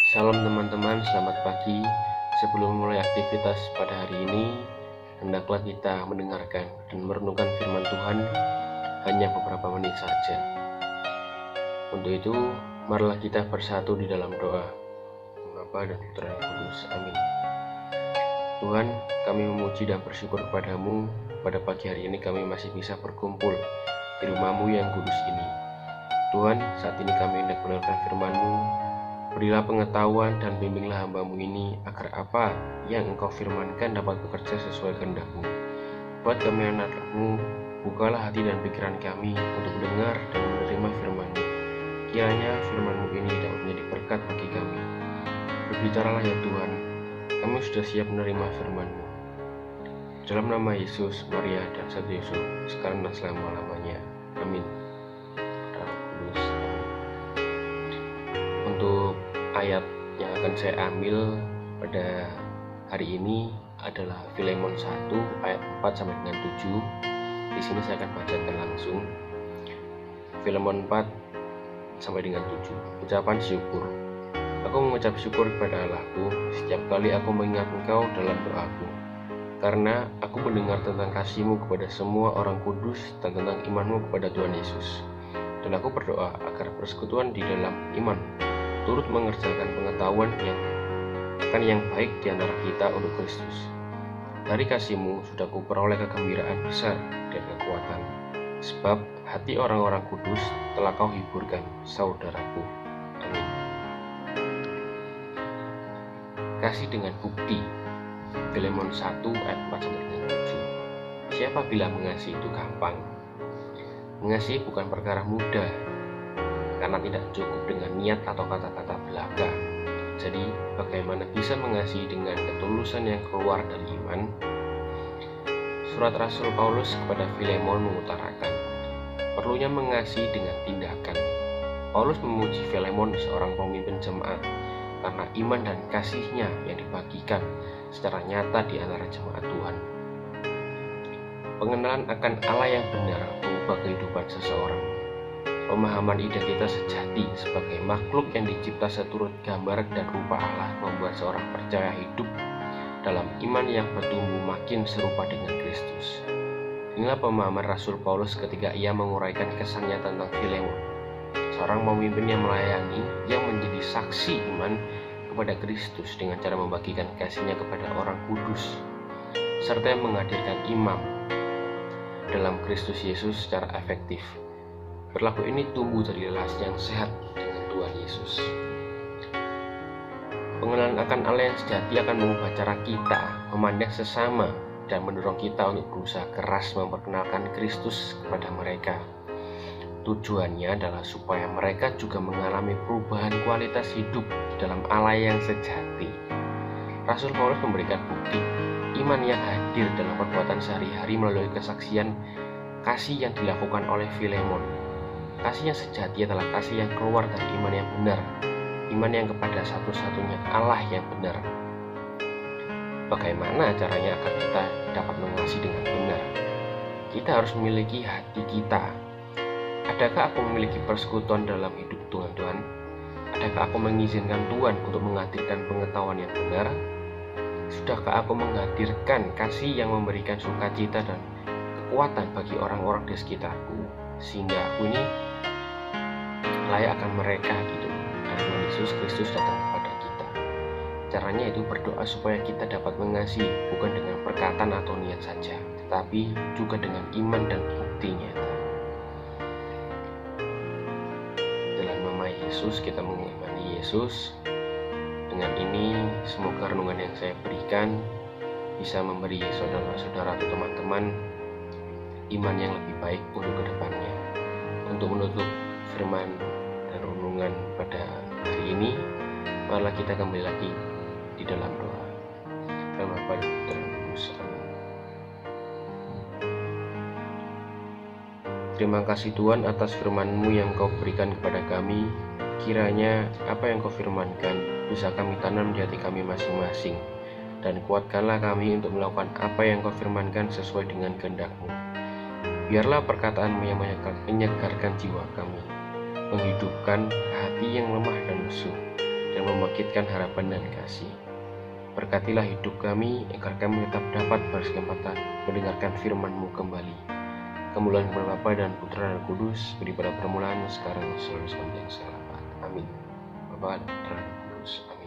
Salam teman-teman, selamat pagi. Sebelum memulai aktivitas pada hari ini, hendaklah kita mendengarkan dan merenungkan firman Tuhan hanya beberapa menit saja. Untuk itu, marilah kita bersatu di dalam doa. Bapa dan Putra dan Kudus. Amin. Tuhan, kami memuji dan bersyukur kepadamu. Pada pagi hari ini kami masih bisa berkumpul di rumah-Mu yang kudus ini. Tuhan, saat ini kami hendak mendengarkan firman-Mu. Berilah pengetahuan dan bimbinglah hamba-Mu ini agar apa yang Engkau firmankan dapat bekerja sesuai kehendak-Mu. Buat kami anak-Mu, bukalah hati dan pikiran kami untuk mendengar dan menerima firman-Mu. Kiranya firman-Mu ini dapat menjadi berkat bagi kami. Berbicaralah ya Tuhan, kami sudah siap menerima firman-Mu. Dalam nama Yesus, Maria, dan Santo Yusuf, sekarang dan selama-lamanya. Amin. Untuk ayat yang akan saya ambil pada hari ini adalah Filemon 1 ayat 4 sampai dengan 7. Di sini saya akan bacakan langsung. Filemon 4 sampai dengan 7. Ucapan syukur. Aku mengucap syukur kepada Allahku setiap kali aku mengingat Engkau dalam doaku, karena aku mendengar tentang kasih-Mu kepada semua orang kudus dan tentang iman-Mu kepada Tuhan Yesus. Dan aku berdoa agar persekutuan di dalam iman turut mengerjakan pengetahuan yang baik di antara kita untuk Kristus. Dari kasih-Mu sudah kuperoleh kegembiraan besar dan kekuatan, sebab hati orang-orang kudus telah Kau hiburkan, saudaraku. Amin. Kasih dengan bukti. Filemon 1 ayat 4 sampai dengan 7. Siapa bilang mengasihi itu gampang? Mengasihi bukan perkara mudah, karena tidak cukup dengan niat atau kata-kata belaka. Jadi, bagaimana bisa mengasihi dengan ketulusan yang keluar dari iman? Surat Rasul Paulus kepada Filemon mengutarakan perlunya mengasihi dengan tindakan. Paulus memuji Filemon, seorang pemimpin jemaat, karena iman dan kasihnya yang dibagikan secara nyata di antara jemaat Tuhan. Pengenalan akan Allah yang benar mengubah kehidupan seseorang. Pemahaman identitas sejati sebagai makhluk yang dicipta seturut gambar dan rupa Allah membuat seorang percaya hidup dalam iman yang bertumbuh makin serupa dengan Kristus. Inilah pemahaman Rasul Paulus ketika ia menguraikan kesannya tentang Filemon, seorang pemimpin yang melayani, yang menjadi saksi iman kepada Kristus dengan cara membagikan kasihnya kepada orang kudus, serta menghadirkan imam dalam Kristus Yesus secara efektif. Perilaku ini tumbuh dari relasi yang sehat dengan Tuhan Yesus. Pengenalan akan Allah yang sejati akan mengubah cara kita memandang sesama dan mendorong kita untuk berusaha keras memperkenalkan Kristus kepada mereka. Tujuannya adalah supaya mereka juga mengalami perubahan kualitas hidup dalam Allah yang sejati. Rasul Paulus memberikan bukti iman yang hadir dalam perbuatan sehari-hari melalui kesaksian kasih yang dilakukan oleh Filemon. Kasih yang sejati adalah kasih yang keluar dari iman yang benar, iman yang kepada satu-satunya Allah yang benar. Bagaimana caranya agar kita dapat mengasihi dengan benar? Kita harus memiliki hati kita. Adakah aku memiliki persekutuan dalam hidup Tuhan? Adakah aku mengizinkan Tuhan untuk menghadirkan pengetahuan yang benar? Sudahkah aku menghadirkan kasih yang memberikan sukacita dan kekuatan bagi orang-orang di sekitarku, sehingga aku ini layak akan mereka gitu, dan Tuhan Yesus Kristus datang kepada kita. Caranya itu berdoa supaya kita dapat mengasihi bukan dengan perkataan atau niat saja, tetapi juga dengan iman dan bukti nyata. Dalam nama Yesus kita mengimani Yesus. Dengan ini semoga renungan yang saya berikan bisa memberi saudara-saudara atau teman-teman iman yang lebih baik untuk kedepannya. Untuk menutup firman dan renungan pada hari ini, marilah kita kembali lagi di dalam doa. Dalam Bapa dan Putra dan Kudus. Amin. Terima kasih Tuhan atas firman-Mu yang Kau berikan kepada kami. Kiranya apa yang Kau firmankan bisa kami tanam di hati kami masing-masing, dan kuatkanlah kami untuk melakukan apa yang Kau firmankan sesuai dengan kehendak-Mu. Biarlah perkataan-Mu yang menyegarkan jiwa kami, menghidupkan hati yang lemah dan lesu, dan membangkitkan harapan dan kasih. Berkatilah hidup kami, agar kami tetap dapat berkesempatan mendengarkan firman-Mu kembali. Kemuliaan kepada Bapa dan Putra dan Kudus, beri pada permulaan, sekarang, selalu sepanjang segala abad. Amin. Bapa dan Putra dan Kudus. Amin.